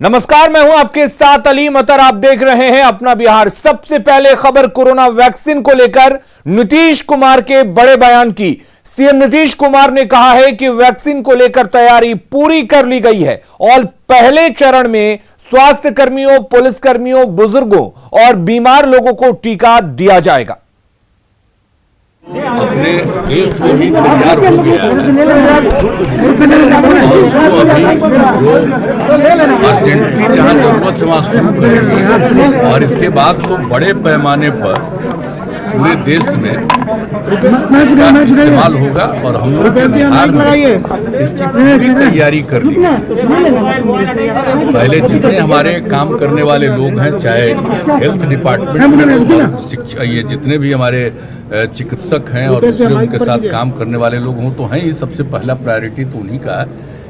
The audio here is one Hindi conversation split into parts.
नमस्कार, मैं हूं आपके साथ अली मतर। आप देख रहे हैं अपना बिहार। सबसे पहले खबर कोरोना वैक्सीन को लेकर नीतीश कुमार के बड़े बयान की। सीएम नीतीश कुमार ने कहा है कि वैक्सीन को लेकर तैयारी पूरी कर ली गई है और पहले चरण में स्वास्थ्य कर्मियों, पुलिसकर्मियों, बुजुर्गों और बीमार लोगों को टीका दिया जाएगा। अपने देश में भी तैयार हो गया है और उसको अभी अर्जेंटली जहाँ जरूरत है वहाँ शुरू करेंगे और इसके बाद तो बड़े पैमाने पर पूरे देश में इसका इस्तेमाल होगा और हम लोग बिहार में इसकी पूरी तैयारी कर ली। पहले जितने हमारे काम करने वाले लोग हैं, चाहे हेल्थ डिपार्टमेंट में लोग, शिक्षा, ये जितने भी हमारे चिकित्सक हैं और दूसरे उनके साथ काम करने वाले लोग हों तो हैं ही, सबसे पहला प्रायोरिटी तो उन्हीं का है।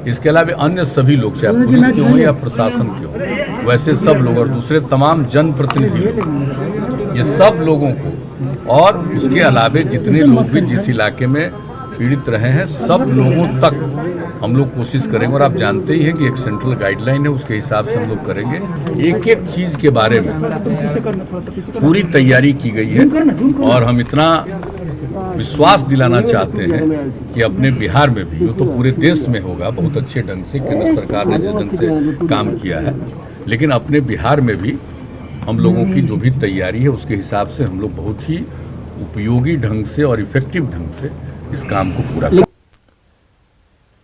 इसके अलावा अन्य सभी लोग, चाहे पुलिस के हों या प्रशासन के हों, वैसे सब लोग और दूसरे तमाम जनप्रतिनिधि लोग, ये सब लोगों को और उसके अलावे जितने लोग भी जिस इलाके में पीड़ित रहे हैं, सब लोगों तक हम लोग कोशिश करेंगे। और आप जानते ही हैं कि एक सेंट्रल गाइडलाइन है, उसके हिसाब से हम लोग करेंगे। एक एक चीज़ के बारे में पूरी तैयारी की गई है और हम इतना विश्वास दिलाना चाहते हैं कि अपने बिहार में भी, तो पूरे देश में होगा बहुत अच्छे ढंग से, केंद्र सरकार ने जिस ढंग से काम किया है, लेकिन अपने बिहार में भी हम लोगों की जो भी तैयारी है उसके हिसाब से हम लोग बहुत ही उपयोगी ढंग से और इफेक्टिव ढंग से इस काम को पूरा करें।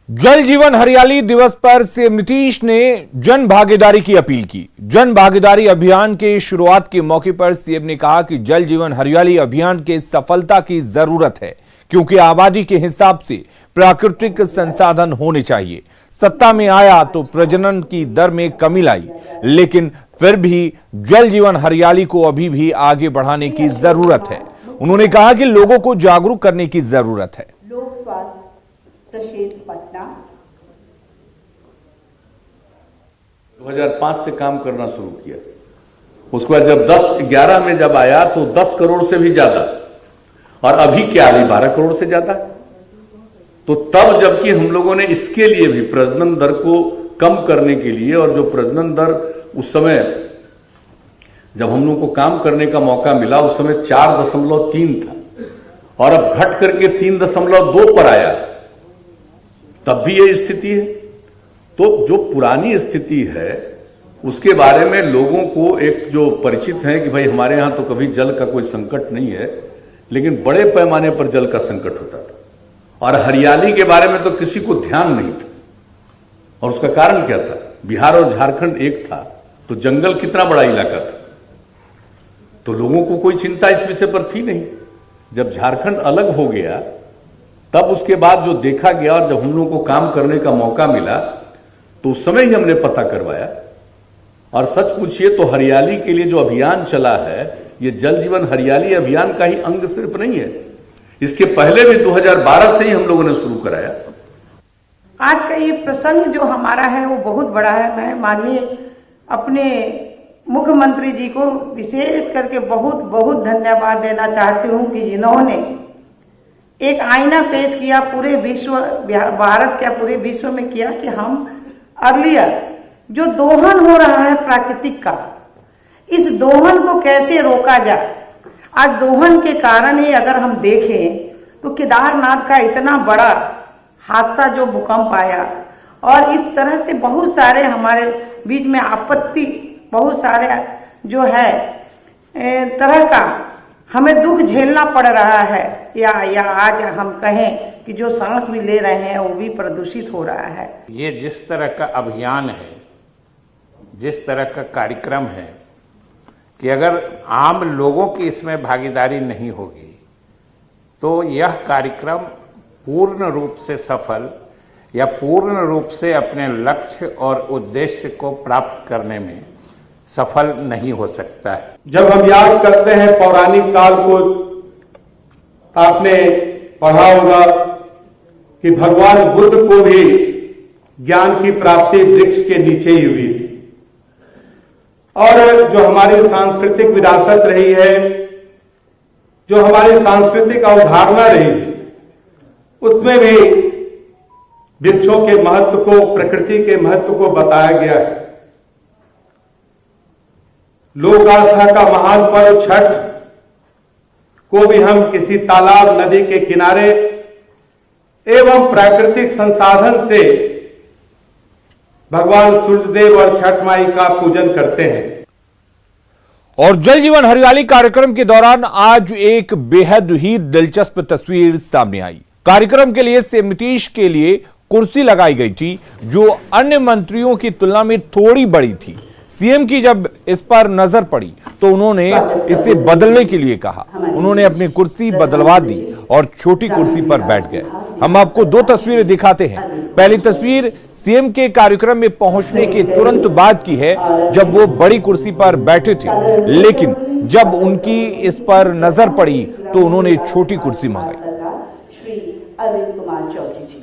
जल जीवन हरियाली दिवस पर सीएम नीतीश ने जन भागीदारी की अपील की। जन भागीदारी अभियान के शुरुआत के मौके पर सीएम ने कहा कि जल जीवन हरियाली अभियान के सफलता की जरूरत है, क्योंकि आबादी के हिसाब से प्राकृतिक संसाधन होने चाहिए। सत्ता में आया तो प्रजनन की दर में कमी लाई, लेकिन फिर भी जल जीवन हरियाली को अभी भी आगे बढ़ाने की जरूरत है। उन्होंने कहा कि लोगों को जागरूक करने की जरूरत है। लोक स्वास्थ्य प्रक्षेत्र पटना 2005 से काम करना शुरू किया। उसके बाद जब 10-11 में जब आया तो 10 करोड़ से भी ज्यादा, और अभी क्या, अभी 12 करोड़ से ज्यादा। तो तब जबकि हम लोगों ने इसके लिए भी प्रजनन दर को कम करने के लिए, और जो प्रजनन दर उस समय जब हम लोगों को काम करने का मौका मिला उस समय 4.3 था और अब घट करके 3.2 पर आया, तब भी ये स्थिति है। तो जो पुरानी स्थिति है उसके बारे में लोगों को एक जो परिचित है कि भाई हमारे यहां तो कभी जल का कोई संकट नहीं है, लेकिन बड़े पैमाने पर जल का संकट होता था और हरियाली के बारे में तो किसी को ध्यान नहीं था। और उसका कारण क्या था? बिहार और झारखंड एक था तो जंगल कितना बड़ा इलाका था, तो लोगों को कोई चिंता इस विषय पर थी नहीं। जब झारखंड अलग हो गया तब उसके बाद जो देखा गया और जब हम लोगों को काम करने का मौका मिला तो उस समय ही हमने पता करवाया। और सच पूछिए तो हरियाली के लिए जो अभियान चला है, ये जल जीवन हरियाली अभियान का ही अंग सिर्फ नहीं है, इसके पहले भी 2012 से ही हम लोगों ने शुरू कराया। आज का ये प्रसंग जो हमारा है वो बहुत बड़ा है। मैं माननीय अपने मुख्यमंत्री जी को विशेष करके बहुत बहुत धन्यवाद देना चाहती हूँ कि जिन्होंने एक आईना पेश किया पूरे विश्व, भारत क्या पूरे विश्व में किया कि हम अर्लियर जो दोहन हो रहा है प्राकृतिक का, इस दोहन को कैसे रोका जाए। आज दोहन के कारण ही अगर हम देखें तो केदारनाथ का इतना बड़ा हादसा जो भूकंप आया, और इस तरह से बहुत सारे हमारे बीच में आपत्ति, बहुत सारे जो है तरह का हमें दुख झेलना पड़ रहा है, या आज हम कहें कि जो सांस भी ले रहे हैं वो भी प्रदूषित हो रहा है। ये जिस तरह का अभियान है, जिस तरह का कार्यक्रम है, कि अगर आम लोगों की इसमें भागीदारी नहीं होगी तो यह कार्यक्रम पूर्ण रूप से सफल या पूर्ण रूप से अपने लक्ष्य और उद्देश्य को प्राप्त करने में सफल नहीं हो सकता है। जब हम याद करते हैं पौराणिक काल को, आपने पढ़ा होगा कि भगवान बुद्ध को भी ज्ञान की प्राप्ति वृक्ष के नीचे ही हुई थी। और जो हमारी सांस्कृतिक विरासत रही है, जो हमारी सांस्कृतिक अवधारणा रही है, उसमें भी वृक्षों के महत्व को, प्रकृति के महत्व को बताया गया है। लोक आस्था का महान पर्व छठ को भी हम किसी तालाब, नदी के किनारे एवं प्राकृतिक संसाधन से भगवान सूर्यदेव और छठ माई का पूजन करते हैं। और जल जीवन हरियाली कार्यक्रम के दौरान आज एक बेहद ही दिलचस्प तस्वीर सामने आई। कार्यक्रम के लिए सीएम नीतीश के लिए कुर्सी लगाई गई थी जो अन्य मंत्रियों की तुलना में थोड़ी बड़ी थी। सीएम की जब इस पर नजर पड़ी तो उन्होंने इसे बदलने के लिए कहा। उन्होंने अपनी कुर्सी बदलवा दी और छोटी कुर्सी पर बैठ गए। हम आपको दो तस्वीरें दिखाते हैं। पहली तस्वीर सीएम के कार्यक्रम में पहुंचने के तुरंत बाद की है जब वो बड़ी कुर्सी पर बैठे थे, लेकिन जब उनकी इस पर नजर पड़ी तो उन्होंने छोटी कुर्सी मंगाई। श्री अरविंद कुमार चौधरी जी।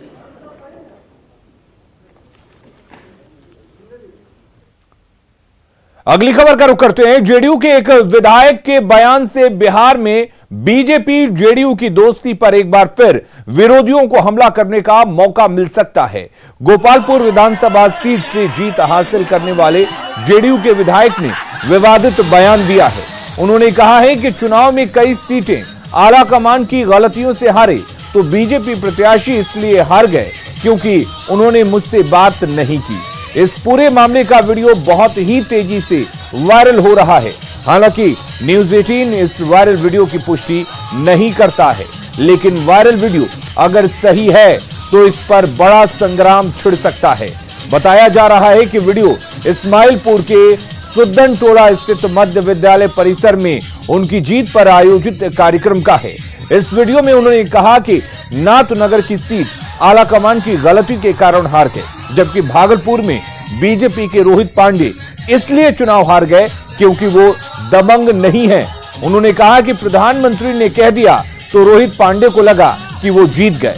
अगली खबर का रुख करते हैं। जेडीयू के एक विधायक के बयान से बिहार में बीजेपी जेडीयू की दोस्ती पर एक बार फिर विरोधियों को हमला करने का मौका मिल सकता है। गोपालपुर विधानसभा सीट से जीत हासिल करने वाले जेडीयू के विधायक ने विवादित बयान दिया है। उन्होंने कहा है कि चुनाव में कई सीटें आला कमान की गलतियों से हारे तो बीजेपी प्रत्याशी इसलिए हार गए क्योंकि उन्होंने मुझसे बात नहीं की। इस पूरे मामले का वीडियो बहुत ही तेजी से वायरल हो रहा है। हालांकि न्यूज़ 18 इस वायरल वीडियो की पुष्टि नहीं करता है, लेकिन वायरल वीडियो अगर सही है तो इस पर बड़ा संग्राम छिड़ सकता है। बताया जा रहा है कि वीडियो इस्माइलपुर के सुद्दन टोला स्थित मध्य विद्यालय परिसर में उनकी जीत पर आयोजित कार्यक्रम का है। इस वीडियो में उन्होंने कहा कि नाथनगर की सीट आला कमान की गलती के कारण हार गए, जबकि भागलपुर में बीजेपी के रोहित पांडे इसलिए चुनाव हार गए क्योंकि वो दबंग नहीं है। उन्होंने कहा कि प्रधानमंत्री ने कह दिया तो रोहित पांडे को लगा कि वो जीत गए।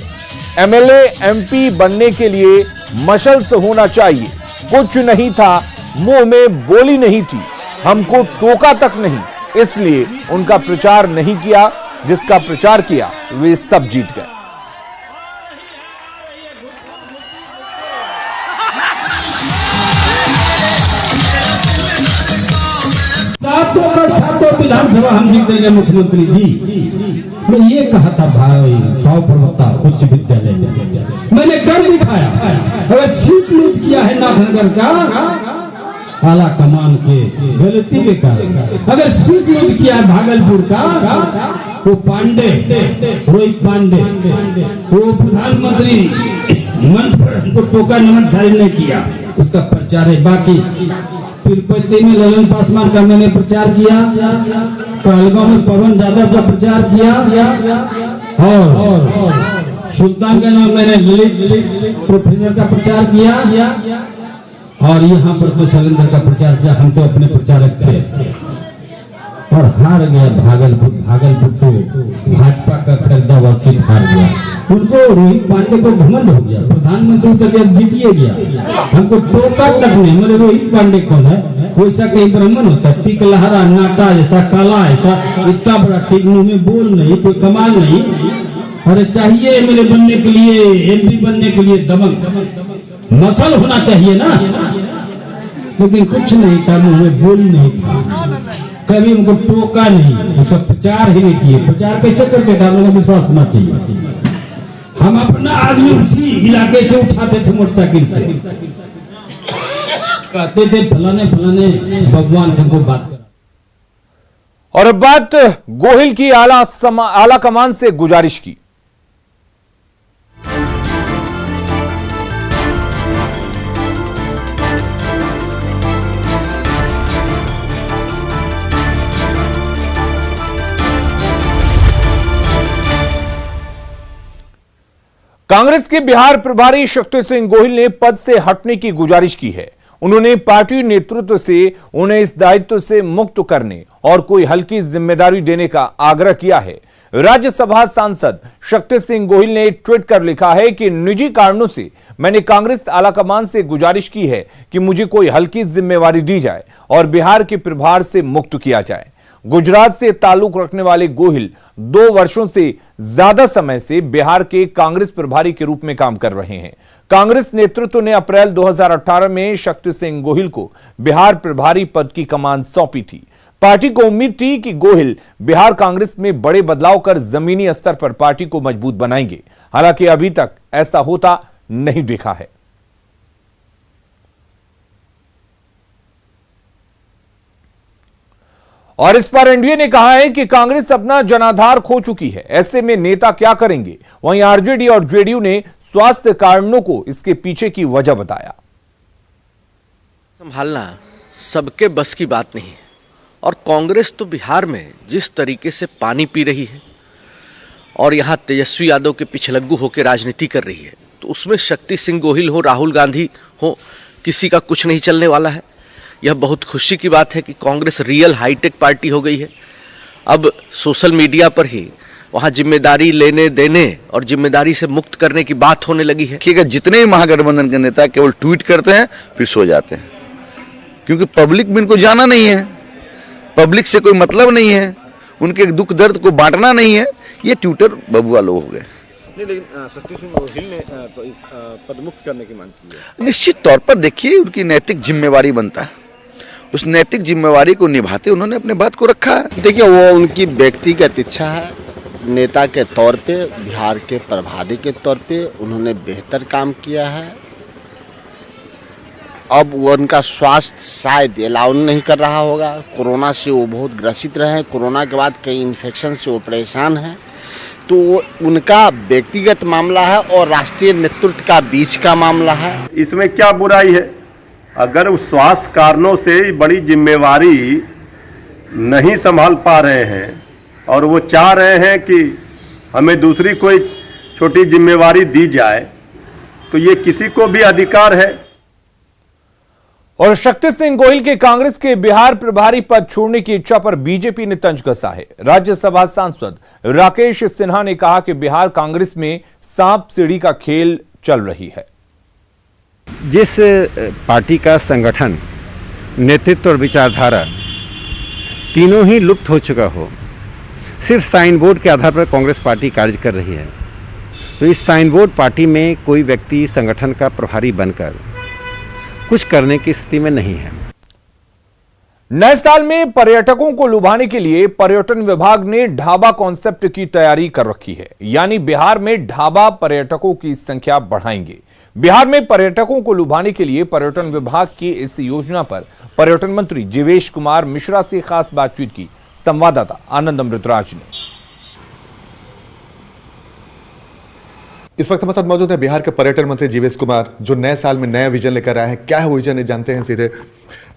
एमएलए एमपी बनने के लिए मशल से होना चाहिए। कुछ नहीं था, मुंह में बोली नहीं थी, हमको टोका तक नहीं, इसलिए उनका प्रचार नहीं किया। जिसका प्रचार किया वे सब जीत गए। सातों का सातों विधानसभा हम जीत देंगे मुख्यमंत्री जी। मैं ये कहा था भाई 100 प्रवक्ता उच्च विद्यालय में मैंने कर दिखाया। अगर सीट लूट किया है नाथनगर का आला कमान के गलती के कारण, अगर सीट लूट किया है भागलपुर का वो पांडे रोहित पांडे वो प्रधानमंत्री मंच पर हमको टोका नमस्कार नहीं किया, उसका प्रचार है। बाकी तिरुपति में ललन पासवान का मैंने प्रचार किया, कहलगांव में पवन यादव का प्रचार किया और सुल्तानगंज में मैंने ललित प्रोफेसर का प्रचार किया और यहाँ पर तो शैलेंद्र का प्रचार किया। हम तो अपने प्रचारक थे और हार गया भागलपुर तो भाजपा का खरीदा हुआ सीट हार गया। उनको रोहित पांडे को घमंड हो गया, प्रधानमंत्री का जीतिए गया, हमको टोका तक नहीं। मेरे रोहित पांडे कौन है? वैसा कहीं ब्राह्मण होता है, टिक लहरा नाटा ऐसा काला ऐसा इतना बड़ा टिक, मुंह में बोल नहीं, कोई कमाल नहीं। अरे चाहिए एमएलए बनने के लिए, एमपी बनने के लिए दमक मसल होना चाहिए ना, लेकिन कुछ नहीं था, मुंह में बोल नहीं था, कभी उनको टोका नहीं, उसका प्रचार ही नहीं किए। प्रचार कैसे करते थे? आप लोगों को विश्वास होना चाहिए। हम अपना आदमी उसी इलाके से उठाते थे मोटरसाइकिल से, कहते थे फलाने भगवान से हमको बात कर। और अब बात गोहिल की आला कमान से गुजारिश की। कांग्रेस के बिहार प्रभारी शक्ति सिंह गोहिल ने पद से हटने की गुजारिश की है। उन्होंने पार्टी नेतृत्व से उन्हें इस दायित्व से मुक्त करने और कोई हल्की जिम्मेदारी देने का आग्रह किया है। राज्यसभा सांसद शक्ति सिंह गोहिल ने ट्वीट कर लिखा है कि निजी कारणों से मैंने कांग्रेस आलाकमान से गुजारिश की है कि मुझे कोई हल्की जिम्मेवारी दी जाए और बिहार के प्रभार से मुक्त किया जाए। गुजरात से ताल्लुक रखने वाले गोहिल 2 वर्षों से ज्यादा समय से बिहार के कांग्रेस प्रभारी के रूप में काम कर रहे हैं। कांग्रेस नेतृत्व ने अप्रैल 2018 में शक्ति सिंह गोहिल को बिहार प्रभारी पद की कमान सौंपी थी। पार्टी को उम्मीद थी कि गोहिल बिहार कांग्रेस में बड़े बदलाव कर जमीनी स्तर पर पार्टी को मजबूत बनाएंगे। हालांकि अभी तक ऐसा होता नहीं देखा है। और इस पर एनडीए ने कहा है कि कांग्रेस अपना जनाधार खो चुकी है, ऐसे में नेता क्या करेंगे। वहीं आरजेडी और जेडीयू ने स्वास्थ्य कारणों को इसके पीछे की वजह बताया। संभालना सबके बस की बात नहीं है और कांग्रेस तो बिहार में जिस तरीके से पानी पी रही है और यहाँ तेजस्वी यादव के पिछलग्गू होकर राजनीति कर रही है, तो उसमें शक्ति सिंह गोहिल हो, राहुल गांधी हो, किसी का कुछ नहीं चलने वाला है। यह बहुत खुशी की बात है कि कांग्रेस रियल हाईटेक पार्टी हो गई है। अब सोशल मीडिया पर ही वहाँ जिम्मेदारी लेने देने और जिम्मेदारी से मुक्त करने की बात होने लगी है। ठीक है, जितने भी महागठबंधन के नेता केवल ट्वीट करते हैं फिर सो जाते हैं, क्योंकि पब्लिक में इनको जाना नहीं है, पब्लिक से कोई मतलब नहीं है, उनके दुख दर्द को बांटना नहीं है। ये ट्विटर बबुआ लोग हो गए। नहीं, लेकिन शक्ति सिंह गोहिल ने तो इस पदमुक्त करने की मांग की है। निश्चित तौर पर देखिए, उनकी नैतिक जिम्मेवारी बनता है, उस नैतिक जिम्मेवारी को निभाते उन्होंने अपने बात को रखा है। देखिए, वो उनकी व्यक्तिगत इच्छा है। नेता के तौर पे, बिहार के प्रभारी के तौर पे उन्होंने बेहतर काम किया है। अब वो उनका स्वास्थ्य शायद अलाउ नहीं कर रहा होगा। कोरोना से वो बहुत ग्रसित रहे हैं, कोरोना के बाद कई इन्फेक्शन से वो परेशान हैं। तो उनका व्यक्तिगत मामला है और राष्ट्रीय नेतृत्व का बीच का मामला है। इसमें क्या बुराई है? अगर उस स्वास्थ्य कारणों से बड़ी जिम्मेवारी नहीं संभाल पा रहे हैं और वो चाह रहे हैं कि हमें दूसरी कोई छोटी जिम्मेवारी दी जाए, तो ये किसी को भी अधिकार है। और शक्ति सिंह गोहिल के कांग्रेस के बिहार प्रभारी पद छोड़ने की इच्छा पर बीजेपी ने तंज कसा है। राज्यसभा सांसद राकेश सिन्हा ने कहा कि बिहार कांग्रेस में सांप सीढ़ी का खेल चल रही है। जिस पार्टी का संगठन, नेतृत्व और विचारधारा तीनों ही लुप्त हो चुका हो, सिर्फ साइन बोर्ड के आधार पर कांग्रेस पार्टी कार्य कर रही है, तो इस साइन बोर्ड पार्टी में कोई व्यक्ति संगठन का प्रभारी बनकर कुछ करने की स्थिति में नहीं है। नए साल में पर्यटकों को लुभाने के लिए पर्यटन विभाग ने ढाबा कॉन्सेप्ट की तैयारी कर रखी है। यानी बिहार में ढाबा पर्यटकों की संख्या बढ़ाएंगे। बिहार में पर्यटकों को लुभाने के लिए पर्यटन विभाग की इस योजना पर पर्यटन मंत्री जीवेश कुमार मिश्रा से खास बातचीत की संवाददाता आनंद अमृतराज ने। इस वक्त हमारे साथ मौजूद है बिहार के पर्यटन मंत्री जीवेश कुमार, जो नए साल में नया विजन लेकर आए हैं। क्या है वो विजन, जानते हैं सीधे।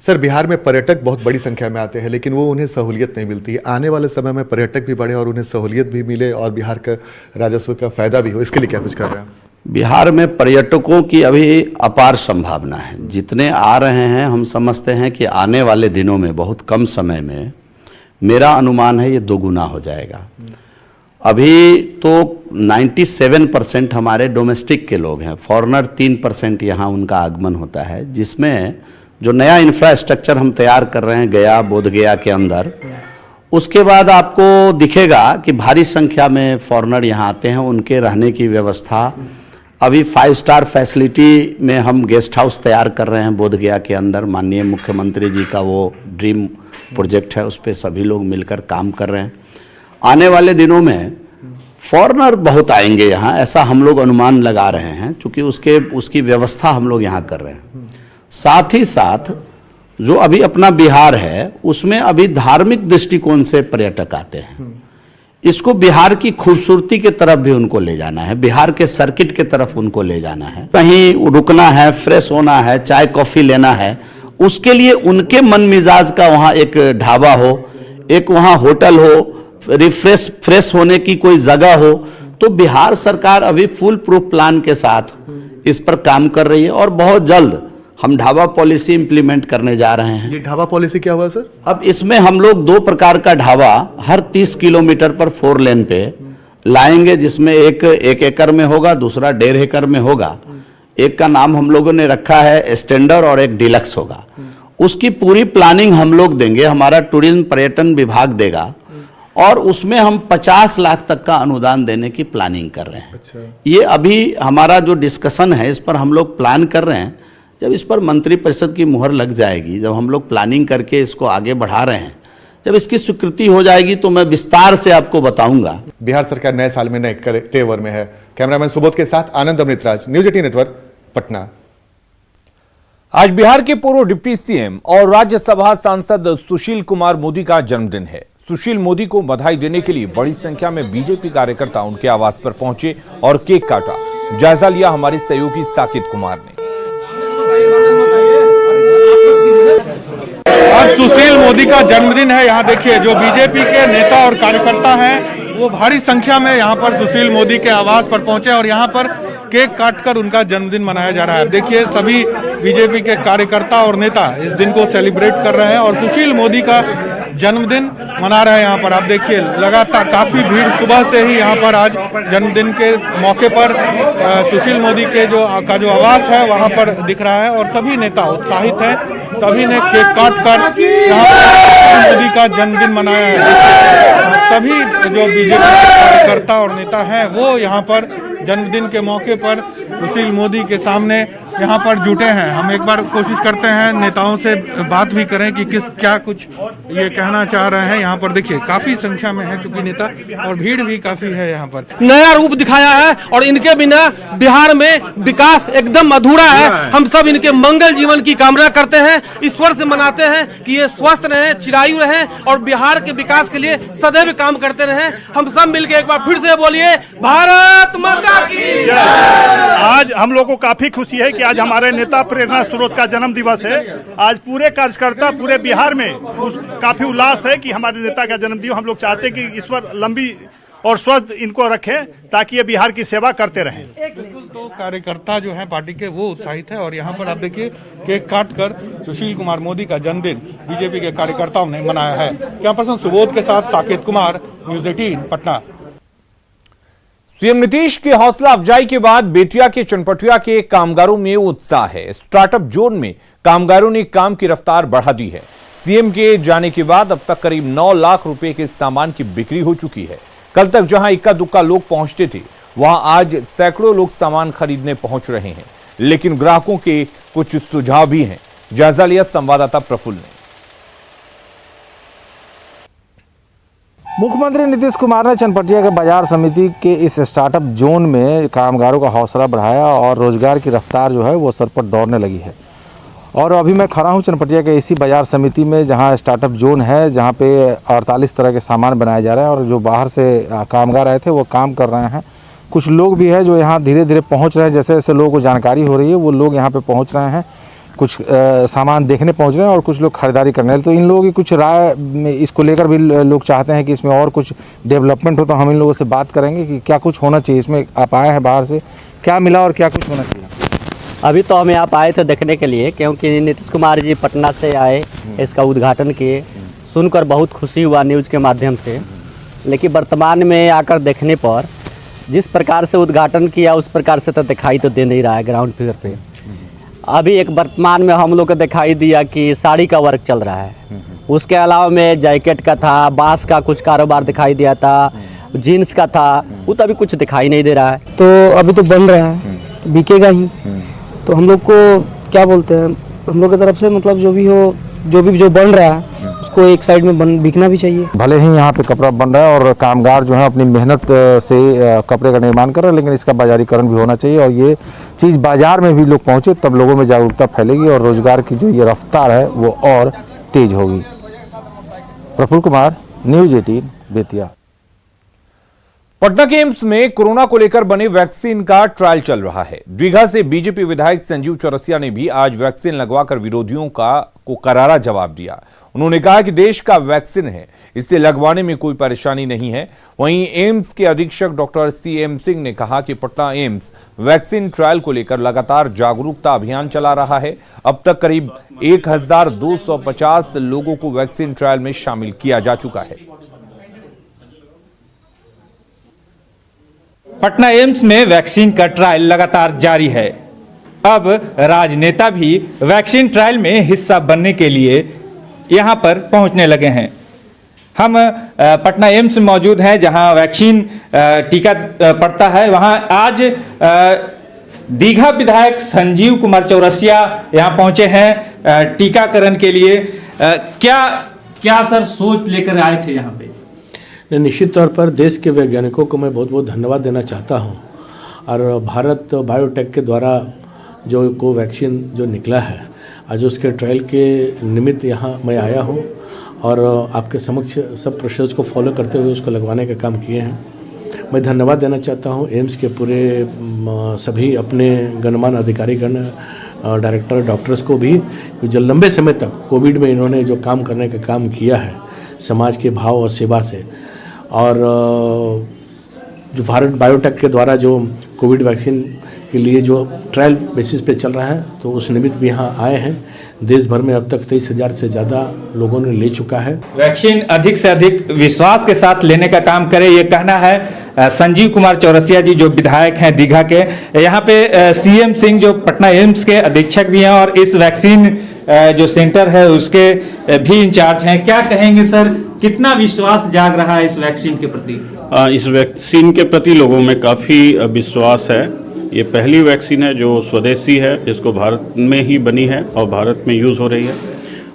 सर, बिहार में पर्यटक बहुत बड़ी संख्या में आते हैं, लेकिन वो उन्हें सहूलियत नहीं मिलती है। आने वाले समय में पर्यटक भी बढ़े और उन्हें सहूलियत भी मिले और बिहार का राजस्व का फायदा भी हो, इसके लिए क्या कुछ कर रहे हैं? बिहार में पर्यटकों की अभी अपार संभावना है। जितने आ रहे हैं, हम समझते हैं कि आने वाले दिनों में, बहुत कम समय में, मेरा अनुमान है ये 2 गुना हो जाएगा। अभी तो 97% हमारे डोमेस्टिक के लोग हैं, फॉरेनर 3% यहाँ उनका आगमन होता है, जिसमें जो नया इंफ्रास्ट्रक्चर हम तैयार कर रहे हैं गया, बोध गया के अंदर, उसके बाद आपको दिखेगा कि भारी संख्या में फॉरेनर यहाँ आते हैं। उनके रहने की व्यवस्था, अभी 5 स्टार फैसिलिटी में हम गेस्ट हाउस तैयार कर रहे हैं बोध गया के अंदर। माननीय मुख्यमंत्री जी का वो ड्रीम प्रोजेक्ट है, उस पर सभी लोग मिलकर काम कर रहे हैं। आने वाले दिनों में फॉरेनर बहुत आएंगे यहाँ, ऐसा हम लोग अनुमान लगा रहे हैं, क्योंकि उसकी व्यवस्था हम लोग यहाँ कर रहे हैं। साथ ही साथ जो अभी अपना बिहार है, उसमें अभी धार्मिक दृष्टिकोण से पर्यटक आते हैं। इसको बिहार की खूबसूरती के तरफ भी उनको ले जाना है, बिहार के सर्किट के तरफ उनको ले जाना है। कहीं रुकना है, फ्रेश होना है, चाय कॉफी लेना है, उसके लिए उनके मन मिजाज का वहाँ एक ढाबा हो, एक वहाँ होटल हो, फ्रेश होने की कोई जगह हो। तो बिहार सरकार अभी फुल प्रूफ प्लान के साथ इस पर काम कर रही है और बहुत जल्द हम ढाबा पॉलिसी इंप्लीमेंट करने जा रहे हैं। ये ढाबा पॉलिसी क्या हुआ सर? अब इसमें हम लोग 2 प्रकार का ढाबा हर 30 किलोमीटर पर 4 लेन पे लाएंगे, जिसमें एक एकड़ में होगा, दूसरा 1.5 एकड़ में होगा। एक का नाम हम लोगों ने रखा है स्टैंडर्ड और एक डिलक्स होगा। उसकी पूरी प्लानिंग हम लोग देंगे, हमारा टूरिज्म पर्यटन विभाग देगा और उसमें हम 50 लाख तक का अनुदान देने की प्लानिंग कर रहे हैं। अच्छा। ये अभी हमारा जो डिस्कशन है इस पर हम लोग प्लान कर रहे हैं। जब इस पर मंत्रिपरिषद की मुहर लग जाएगी, जब हम लोग प्लानिंग करके इसको आगे बढ़ा रहे हैं, जब इसकी स्वीकृति हो जाएगी तो मैं विस्तार से आपको बताऊंगा। बिहार सरकार नए साल में नए तेवर में है। कैमरामैन सुबोध के साथ आनंद अमृतराज, न्यूज 18 नेटवर्क, पटना। आज बिहार के पूर्व डिप्टी सीएम और राज्यसभा सांसद सुशील कुमार मोदी का जन्मदिन है। सुशील मोदी को बधाई देने के लिए बड़ी संख्या में बीजेपी कार्यकर्ता उनके आवास पर पहुंचे और केक काटा। जायजा लिया हमारे सहयोगी साकिब कुमार ने। आज सुशील मोदी का जन्मदिन है। यहाँ देखिए जो बीजेपी के नेता और कार्यकर्ता हैं वो भारी संख्या में यहाँ पर सुशील मोदी के आवास पर पहुंचे और यहाँ पर केक काटकर उनका जन्मदिन मनाया जा रहा है। देखिए सभी बीजेपी के कार्यकर्ता और नेता इस दिन को सेलिब्रेट कर रहे हैं और सुशील मोदी का जन्मदिन मना रहे हैं। यहाँ पर आप देखिए लगातार काफी भीड़ सुबह से ही यहाँ पर आज जन्मदिन के मौके पर सुशील मोदी के जो आवास है वहाँ पर दिख रहा है और सभी नेता उत्साहित हैं। सभी ने केक काट कर यहाँ पर मोदी का जन्मदिन मनाया है। सभी जो बीजेपी के कार्यकर्ता और नेता हैं वो यहाँ पर जन्मदिन के मौके पर सुशील मोदी के सामने यहाँ पर जुटे हैं। हम एक बार कोशिश करते हैं नेताओं से बात भी करें कि क्या कुछ ये कहना चाह रहे हैं। यहाँ पर देखिए काफी संख्या में है चूंकि नेता और भीड़ भी काफी है। यहाँ पर नया रूप दिखाया है और इनके बिना बिहार में विकास एकदम अधूरा है। हम सब इनके मंगल जीवन की कामना करते हैं, ईश्वर से मनाते हैं कि ये स्वस्थ रहे, चिरायु रहे और बिहार के विकास के लिए सदैव काम करते रहे। हम सब मिलकर एक बार फिर से बोलिए भारत माता की। आज हम लोग को काफी खुशी है कि आज हमारे नेता प्रेरणा स्रोत का जन्म दिवस है। आज पूरे कार्यकर्ता पूरे बिहार में काफी उल्लास है कि हमारे नेता का जन्म दिवस। हम लोग चाहते हैं कि ईश्वर लंबी और स्वस्थ इनको रखे ताकि ये बिहार की सेवा करते रहें। बिल्कुल, तो कार्यकर्ता जो है पार्टी के वो उत्साहित है और यहाँ पर आप देखिए केक काट कर सुशील कुमार मोदी का जन्मदिन बीजेपी के कार्यकर्ताओं ने मनाया है। कैमरा पर्सन सुबोध के साथ साकिब कुमार, न्यूज 18 पटना। सीएम नीतीश की हौसला अफजाई के बाद बेतिया के चनपटिया के कामगारों में उत्साह है। स्टार्टअप जोन में कामगारों ने काम की रफ्तार बढ़ा दी है। सीएम के जाने के बाद अब तक करीब 9 लाख रुपए के सामान की बिक्री हो चुकी है। कल तक जहां इक्का दुक्का लोग पहुंचते थे वहां आज सैकड़ों लोग सामान खरीदने पहुंच रहे हैं। लेकिन ग्राहकों के कुछ सुझाव भी हैं। जायजा लिया संवाददाता प्रफुल्ल ने। मुख्यमंत्री नीतीश कुमार ने चनपटिया के बाजार समिति के इस स्टार्टअप जोन में कामगारों का हौसला बढ़ाया और रोजगार की रफ्तार जो है वो सर पर दौड़ने लगी है। और अभी मैं खड़ा हूँ चनपटिया के इसी बाजार समिति में जहाँ स्टार्टअप जोन है, जहाँ पे 48 तरह के सामान बनाए जा रहे हैं और जो बाहर से कामगार आए थे वो काम कर रहे हैं। कुछ लोग भी है जो यहाँ धीरे धीरे पहुँच रहे हैं। जैसे जैसे लोगों को जानकारी हो रही है वो लोग यहाँ पे पहुँच रहे हैं, कुछ सामान देखने पहुंच रहे हैं और कुछ लोग खरीदारी करने हैं। तो इन लोगों की कुछ राय इसको लेकर भी लोग चाहते हैं कि इसमें और कुछ डेवलपमेंट हो। तो हम इन लोगों से बात करेंगे कि क्या कुछ होना चाहिए इसमें। आप आए हैं बाहर से, क्या मिला और क्या कुछ होना चाहिए? अभी तो हम यहाँ आए थे देखने के लिए, क्योंकि नीतीश कुमार जी पटना से आए, इसका उद्घाटन किए, सुनकर बहुत खुशी हुआ न्यूज़ के माध्यम से। लेकिन वर्तमान में आकर देखने पर जिस प्रकार से उद्घाटन किया उस प्रकार से तो दिखाई तो दे नहीं रहा है ग्राउंड फिगर पे। अभी एक वर्तमान में हम लोग को दिखाई दिया कि साड़ी का वर्क चल रहा है, उसके अलावा में जैकेट का था, बांस का कुछ कारोबार दिखाई दिया था, जीन्स का था, वो तो अभी कुछ दिखाई नहीं दे रहा है। तो अभी तो बन रहा है, बिकेगा ही। तो हम लोग को क्या बोलते हैं, हम लोग की तरफ से मतलब जो भी हो, जो बन रहा है उसको एक साइड में बिकना भी चाहिए। भले ही यहाँ पे कपड़ा बन रहा है और कामगार जो है अपनी मेहनत से कपड़े का निर्माण कर रहे हैं, लेकिन इसका बाजारीकरण भी होना चाहिए और ये चीज़ बाजार में भी लोग पहुँचे तब लोगों में जागरूकता फैलेगी और रोजगार की जो ये रफ्तार है वो और तेज होगी। प्रफुल्ल कुमार, न्यूज 18 बेतिया। पटना के एम्स में कोरोना को लेकर बने वैक्सीन का ट्रायल चल रहा है। दीघा से बीजेपी विधायक संजीव चौरसिया ने भी आज वैक्सीन लगवाकर विरोधियों को करारा जवाब दिया। उन्होंने कहा कि देश का वैक्सीन है, इससे लगवाने में कोई परेशानी नहीं है। वहीं एम्स के अधीक्षक डॉक्टर CM सिंह ने कहा कि पटना एम्स वैक्सीन ट्रायल को लेकर लगातार जागरूकता अभियान चला रहा है। अब तक करीब 1250 लोगों को वैक्सीन ट्रायल में शामिल किया जा चुका है। पटना एम्स में वैक्सीन का ट्रायल लगातार जारी है। अब राजनेता भी वैक्सीन ट्रायल में हिस्सा बनने के लिए यहाँ पर पहुँचने लगे हैं। हम पटना एम्स में मौजूद हैं जहाँ वैक्सीन टीका पड़ता है। वहाँ आज दीघा विधायक संजीव कुमार चौरसिया यहाँ पहुँचे हैं टीकाकरण के लिए। क्या सर सोच लेकर आए थे यहाँ पे? निश्चित तौर पर देश के वैज्ञानिकों को मैं बहुत बहुत धन्यवाद देना चाहता हूँ और भारत बायोटेक के द्वारा जो कोवैक्सीन जो निकला है आज उसके ट्रायल के निमित्त यहाँ मैं आया हूँ और आपके समक्ष सब प्रोसेस को फॉलो करते हुए उसको लगवाने का काम किए हैं। मैं धन्यवाद देना चाहता हूँ एम्स के पूरे सभी अपने गणमान्य अधिकारीगण डायरेक्टर डॉक्टर्स को भी, जो लंबे समय तक कोविड में इन्होंने जो काम करने का काम किया है समाज के भाव और सेवा से, और जो भारत बायोटेक के द्वारा जो कोविड वैक्सीन के लिए जो ट्रायल बेसिस पे चल रहा है तो उस निमित्त भी यहाँ आए हैं। देश भर में अब तक 23,000 से ज़्यादा लोगों ने ले चुका है। वैक्सीन अधिक से अधिक विश्वास के साथ लेने का काम करे, ये कहना है संजीव कुमार चौरसिया जी जो विधायक हैं दीघा के। यहाँ पे सीएम सिंह जो पटना एम्स के अधीक्षक भी हैं और इस वैक्सीन जो सेंटर है उसके भी इंचार्ज हैं। क्या कहेंगे सर, कितना विश्वास जाग रहा है इस वैक्सीन के प्रति? इस वैक्सीन के प्रति लोगों में काफ़ी विश्वास है। ये पहली वैक्सीन है जो स्वदेशी है, जिसको भारत में ही बनी है और भारत में यूज़ हो रही है।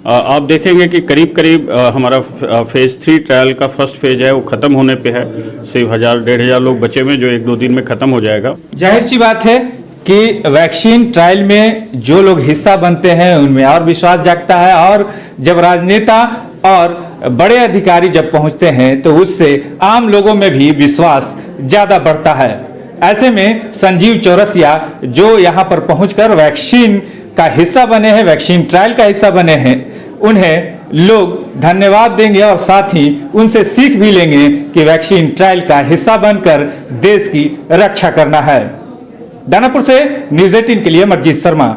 आप देखेंगे कि करीब करीब हमारा फेज़ 3 ट्रायल का फर्स्ट फेज है वो ख़त्म होने पे है। सिर्फ 1,000-1,500 लोग बचे हुए जो 1-2 दिन में ख़त्म हो जाएगा। जाहिर सी बात है कि वैक्सीन ट्रायल में जो लोग हिस्सा बनते हैं उनमें और विश्वास जागता है, और जब राजनेता और बड़े अधिकारी जब पहुंचते हैं तो उससे आम लोगों में भी विश्वास ज़्यादा बढ़ता है। ऐसे में संजीव चौरसिया जो यहाँ पर पहुंचकर वैक्सीन का हिस्सा बने हैं, वैक्सीन ट्रायल का हिस्सा बने हैं, उन्हें लोग धन्यवाद देंगे और साथ ही उनसे सीख भी लेंगे कि वैक्सीन ट्रायल का हिस्सा बनकर देश की रक्षा करना है। दानापुर से न्यूज़ 18 के लिए मरजीत शर्मा।